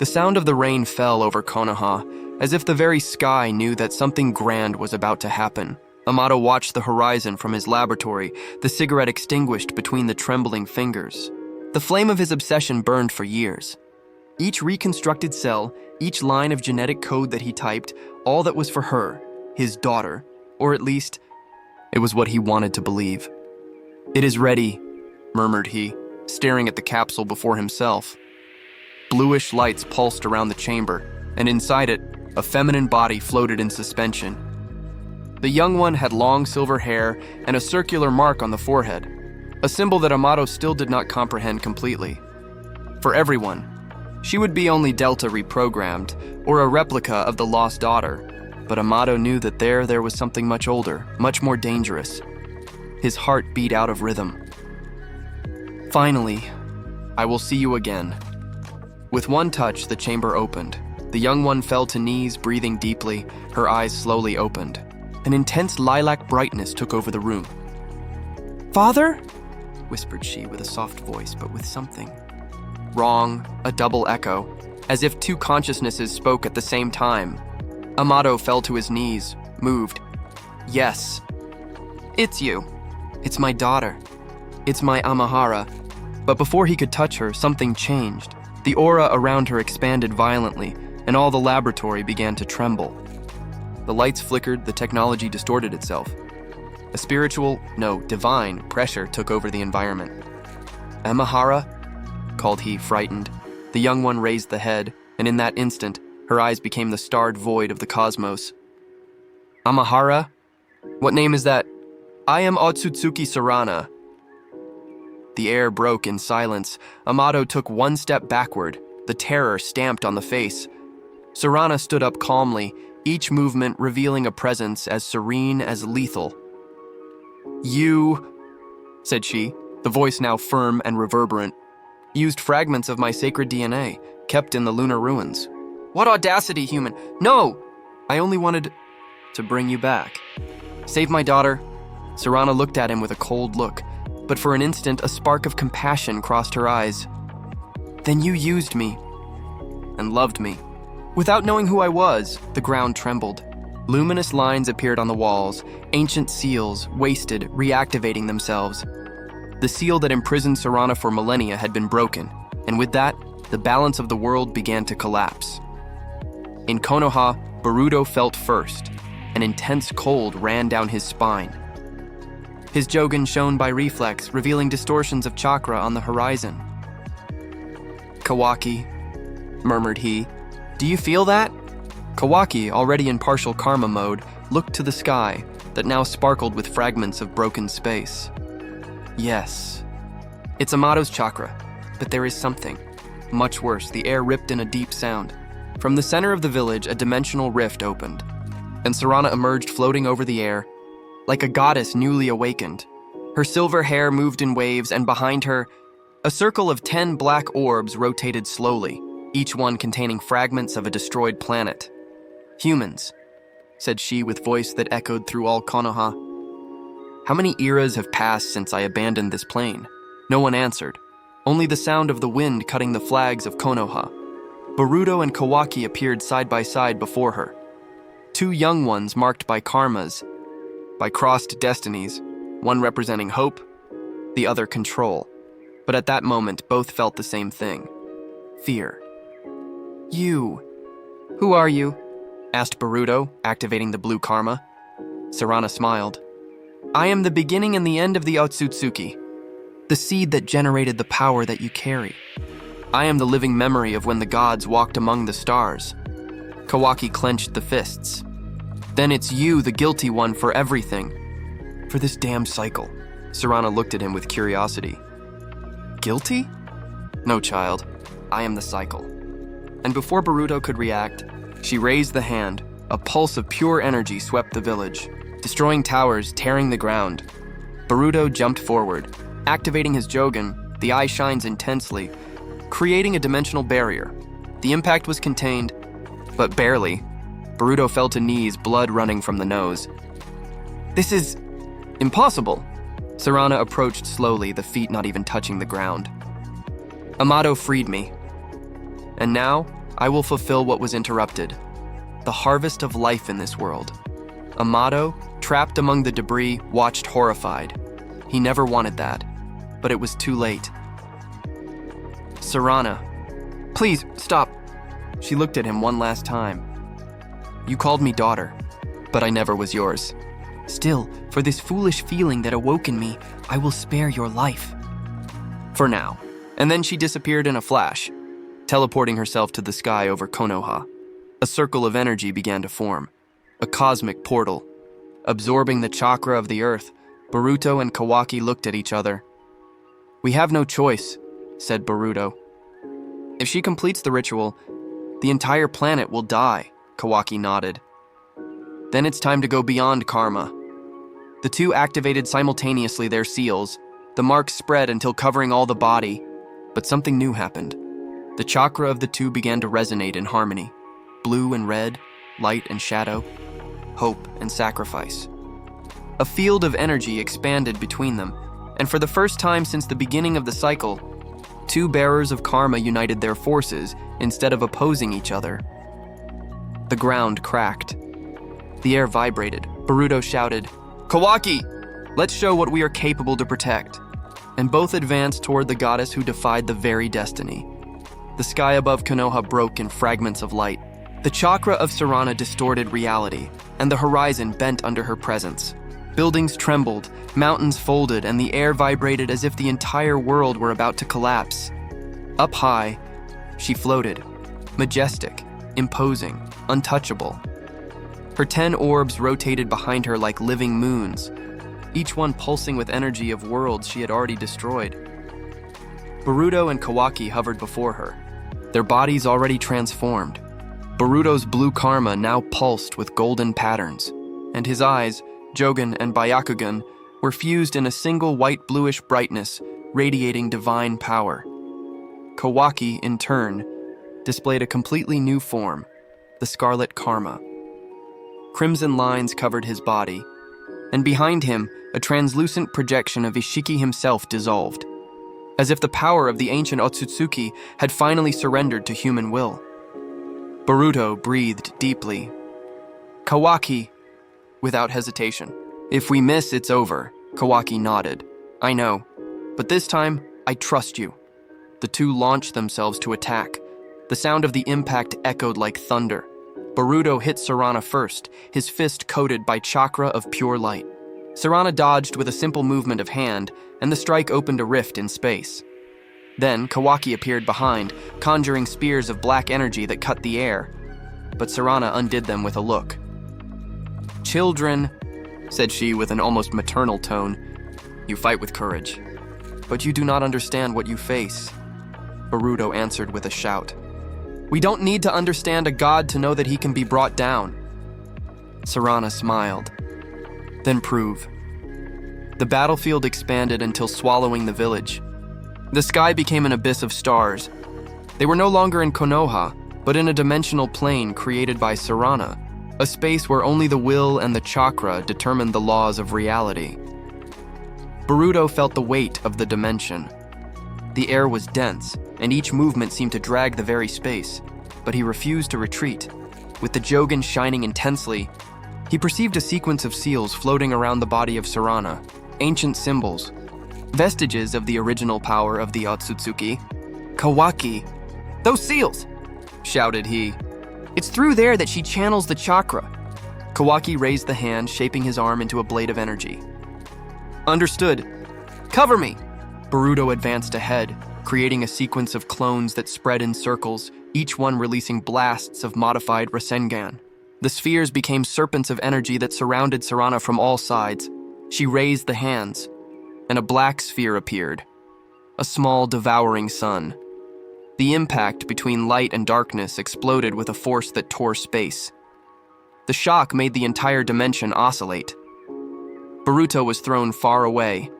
The sound of the rain fell over Konoha, as if the very sky knew that something grand was about to happen. Amado watched the horizon from his laboratory, the cigarette extinguished between the trembling fingers. The flame of his obsession burned for years. Each reconstructed cell, each line of genetic code that he typed, all that was for her, his daughter, or at least, it was what he wanted to believe. "It is ready," murmured he, staring at the capsule before himself. Bluish lights pulsed around the chamber, and inside it, a feminine body floated in suspension. The young one had long silver hair and a circular mark on the forehead, a symbol that Amado still did not comprehend completely. For everyone, she would be only Delta reprogrammed, or a replica of the lost daughter, but Amado knew that there was something much older, much more dangerous. His heart beat out of rhythm. "Finally, I will see you again." With one touch, the chamber opened. The young one fell to knees, breathing deeply, her eyes slowly opened. An intense lilac brightness took over the room. "Father?" whispered she with a soft voice, but with something. Wrong, a double echo, as if two consciousnesses spoke at the same time. Amado fell to his knees, moved. "Yes. It's you. It's my daughter. It's my Amahara." But before he could touch her, something changed. The aura around her expanded violently, and all the laboratory began to tremble. The lights flickered, the technology distorted itself. A spiritual, no, divine pressure took over the environment. "Amahara?" called he, frightened. The young one raised the head, and in that instant, her eyes became the starred void of the cosmos. "Amahara? What name is that?" "I am Otsutsuki Srana." The air broke in silence. Amado took one step backward, the terror stamped on the face. Srana stood up calmly, each movement revealing a presence as serene as lethal. "You," said she, the voice now firm and reverberant, "used fragments of my sacred DNA, kept in the lunar ruins." "What audacity, human! No! I only wanted to bring you back. Save my daughter." Srana looked at him with a cold look, but for an instant a spark of compassion crossed her eyes. "Then you used me and loved me." Without knowing who I was, the ground trembled. Luminous lines appeared on the walls, ancient seals, wasted, reactivating themselves. The seal that imprisoned Srana for millennia had been broken, and with that, the balance of the world began to collapse. In Konoha, Boruto felt first. An intense cold ran down his spine. His Jogan shone by reflex, revealing distortions of chakra on the horizon. "Kawaki," murmured he, "do you feel that?" Kawaki, already in partial karma mode, looked to the sky that now sparkled with fragments of broken space. "Yes. It's Amado's chakra, but there is something. Much worse, the air ripped in a deep sound. From the center of the village, a dimensional rift opened, and Srana emerged floating over the air, like a goddess newly awakened. Her silver hair moved in waves, and behind her, a circle of 10 black orbs rotated slowly, each one containing fragments of a destroyed planet. "Humans," said she with voice that echoed through all Konoha. "How many eras have passed since I abandoned this plane?" No one answered, only the sound of the wind cutting the flags of Konoha. Boruto and Kawaki appeared side by side before her. Two young ones marked by karmas, by crossed destinies, one representing hope, the other control. But at that moment, both felt the same thing: fear. "You. Who are you?" asked Boruto, activating the blue karma. Srana smiled. "I am the beginning and the end of the Otsutsuki, the seed that generated the power that you carry. I am the living memory of when the gods walked among the stars." Kawaki clenched the fists. "Then it's you, the guilty one, for everything. For this damned cycle." Srana looked at him with curiosity. "Guilty? No, child. I am the cycle." And before Boruto could react, she raised the hand. A pulse of pure energy swept the village, destroying towers, tearing the ground. Boruto jumped forward. Activating his Jogan, the eye shines intensely, creating a dimensional barrier. The impact was contained, but barely. Boruto fell to knees, blood running from the nose. "This is impossible." Srana approached slowly, the feet not even touching the ground. "Amado freed me. And now, I will fulfill what was interrupted. The harvest of life in this world. Amado, trapped among the debris, watched horrified. He never wanted that, but it was too late. Srana, please, stop. She looked at him one last time. You called me daughter, but I never was yours. Still, for this foolish feeling that awoke in me, I will spare your life. For now. And then she disappeared in a flash, teleporting herself to the sky over Konoha. A circle of energy began to form, a cosmic portal. Absorbing the chakra of the earth, Boruto and Kawaki looked at each other. We have no choice, said Boruto. If she completes the ritual, the entire planet will die, Kawaki nodded. Then it's time to go beyond karma. The two activated simultaneously their seals. The marks spread until covering all the body, but something new happened. The chakra of the two began to resonate in harmony. Blue and red, light and shadow, hope and sacrifice. A field of energy expanded between them, and for the first time since the beginning of the cycle, two bearers of karma united their forces instead of opposing each other. The ground cracked. The air vibrated. Boruto shouted, Kawaki, let's show what we are capable to protect. And both advanced toward the goddess who defied the very destiny. The sky above Konoha broke in fragments of light. The chakra of Srana distorted reality, and the horizon bent under her presence. Buildings trembled, mountains folded, and the air vibrated as if the entire world were about to collapse. Up high, she floated, majestic, imposing, untouchable. Her 10 orbs rotated behind her like living moons, each one pulsing with energy of worlds she had already destroyed. Boruto and Kawaki hovered before her, their bodies already transformed. Boruto's blue karma now pulsed with golden patterns, and his eyes, Jogen and Byakugan, were fused in a single white-bluish brightness, radiating divine power. Kawaki, in turn, displayed a completely new form, the scarlet karma. Crimson lines covered his body, and behind him, a translucent projection of Ishiki himself dissolved, as if the power of the ancient Otsutsuki had finally surrendered to human will. Boruto breathed deeply. Kawaki, without hesitation. If we miss, it's over, Kawaki nodded. I know, but this time, I trust you. The two launched themselves to attack. The sound of the impact echoed like thunder. Boruto hit Srana first, his fist coated by chakra of pure light. Srana dodged with a simple movement of hand, and the strike opened a rift in space. Then Kawaki appeared behind, conjuring spears of black energy that cut the air. But Srana undid them with a look. Children, said she with an almost maternal tone, you fight with courage, but you do not understand what you face. Boruto answered with a shout. We don't need to understand a god to know that he can be brought down. Srana smiled. Then prove. The battlefield expanded until swallowing the village. The sky became an abyss of stars. They were no longer in Konoha, but in a dimensional plane created by Srana, a space where only the will and the chakra determined the laws of reality. Boruto felt the weight of the dimension. The air was dense, and each movement seemed to drag the very space, but he refused to retreat. With the Jogen shining intensely, he perceived a sequence of seals floating around the body of Srana, ancient symbols, vestiges of the original power of the Otsutsuki. Kawaki, those seals, shouted he. It's through there that she channels the chakra. Kawaki raised the hand, shaping his arm into a blade of energy. Understood. Cover me! Boruto advanced ahead, creating a sequence of clones that spread in circles, each one releasing blasts of modified Rasengan. The spheres became serpents of energy that surrounded Srana from all sides. She raised the hands, and a black sphere appeared, a small devouring sun. The impact between light and darkness exploded with a force that tore space. The shock made the entire dimension oscillate. Boruto was thrown far away,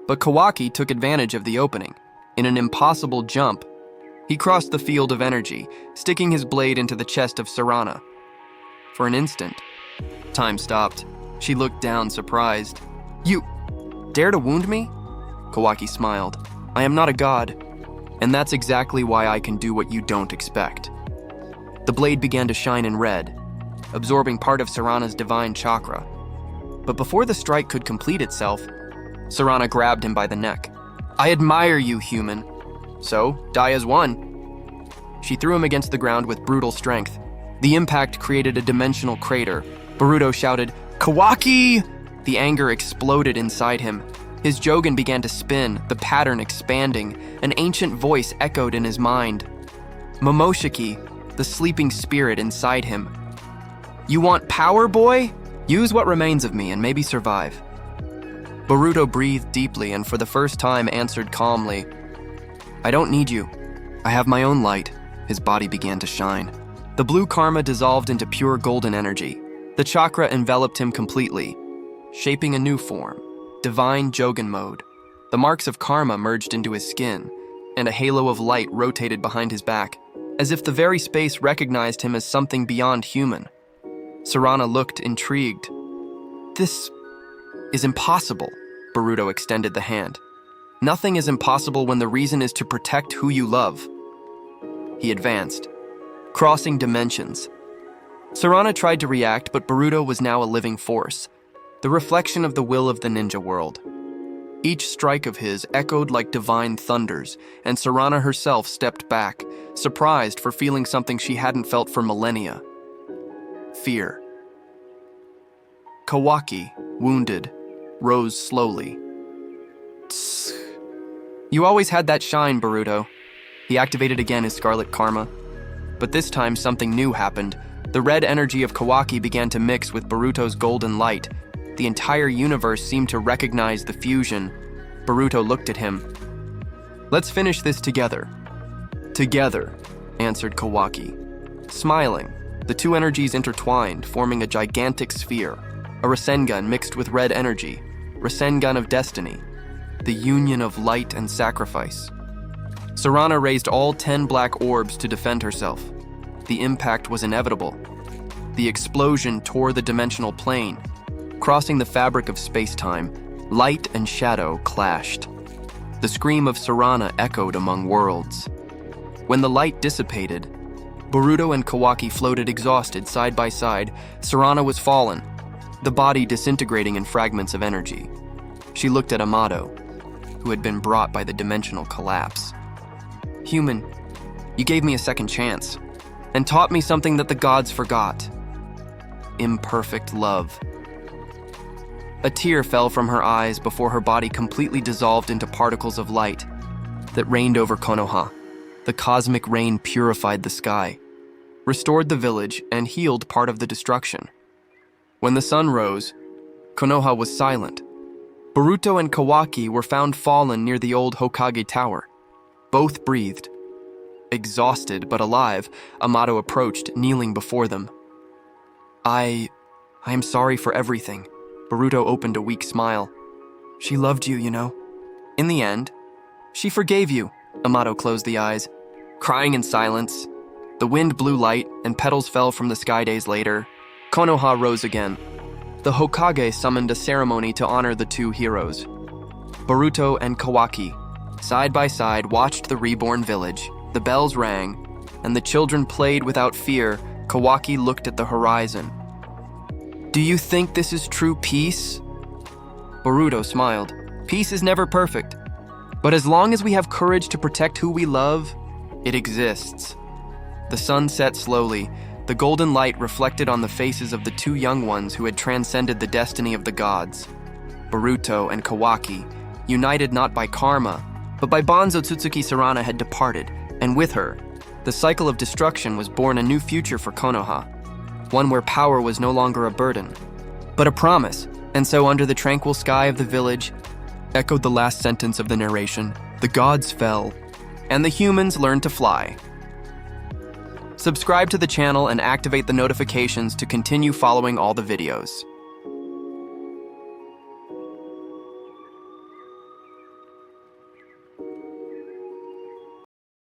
but Kawaki took advantage of the opening. In an impossible jump, he crossed the field of energy, sticking his blade into the chest of Srana. For an instant, time stopped. She looked down, surprised. You dare to wound me? Kawaki smiled. I am not a god, and that's exactly why I can do what you don't expect. The blade began to shine in red, absorbing part of Srana's divine chakra. But before the strike could complete itself, Srana grabbed him by the neck. "I admire you, human. So, die as one." She threw him against the ground with brutal strength. The impact created a dimensional crater. Boruto shouted, "Kawaki!" The anger exploded inside him. His Jogan began to spin, the pattern expanding. An ancient voice echoed in his mind. Momoshiki, the sleeping spirit inside him. "You want power, boy? Use what remains of me and maybe survive." Boruto breathed deeply and for the first time answered calmly, "I don't need you. I have my own light." His body began to shine. The blue karma dissolved into pure golden energy. The chakra enveloped him completely, shaping a new form, divine Jogan mode. The marks of karma merged into his skin, and a halo of light rotated behind his back, as if the very space recognized him as something beyond human. Srana looked intrigued. "This is impossible." Boruto extended the hand. "Nothing is impossible when the reason is to protect who you love." He advanced, crossing dimensions. Srana tried to react, but Boruto was now a living force, the reflection of the will of the ninja world. Each strike of his echoed like divine thunders, and Srana herself stepped back, surprised for feeling something she hadn't felt for millennia. Fear. Kawaki, wounded, rose slowly. "Tsk. You always had that shine, Boruto." He activated again his scarlet karma. But this time something new happened. The red energy of Kawaki began to mix with Boruto's golden light. The entire universe seemed to recognize the fusion. Boruto looked at him. "Let's finish this together." "Together," answered Kawaki. Smiling, the two energies intertwined, forming a gigantic sphere. A Rasengan mixed with red energy. Rasengan of destiny. The union of light and sacrifice. Srana raised all 10 black orbs to defend herself. The impact was inevitable. The explosion tore the dimensional plane. Crossing the fabric of space-time, light and shadow clashed. The scream of Srana echoed among worlds. When the light dissipated, Boruto and Kawaki floated exhausted side by side. Srana was fallen, the body disintegrating in fragments of energy. She looked at Amado, who had been brought by the dimensional collapse. "Human, you gave me a second chance, and taught me something that the gods forgot. Imperfect love." A tear fell from her eyes before her body completely dissolved into particles of light that rained over Konoha. The cosmic rain purified the sky, restored the village, and healed part of the destruction. When the sun rose, Konoha was silent. Boruto and Kawaki were found fallen near the old Hokage Tower. Both breathed. Exhausted but alive, Amado approached, kneeling before them. I am sorry for everything." Boruto opened a weak smile. "She loved you, you know. In the end, she forgave you." Amado closed the eyes, crying in silence. The wind blew light, and petals fell from the sky days later. Konoha rose again. The Hokage summoned a ceremony to honor the two heroes. Boruto and Kawaki, side by side, watched the reborn village. The bells rang, and the children played without fear. Kawaki looked at the horizon. "Do you think this is true peace?" Boruto smiled. "Peace is never perfect, but as long as we have courage to protect who we love, it exists." The sun set slowly. The golden light reflected on the faces of the two young ones who had transcended the destiny of the gods. Boruto and Kawaki, united not by karma, but by bonds Otsutsuki Srana had departed, and with her, the cycle of destruction was born a new future for Konoha, one where power was no longer a burden, but a promise. And so under the tranquil sky of the village, echoed the last sentence of the narration, the gods fell, and the humans learned to fly. Subscribe to the channel and activate the notifications to continue following all the videos.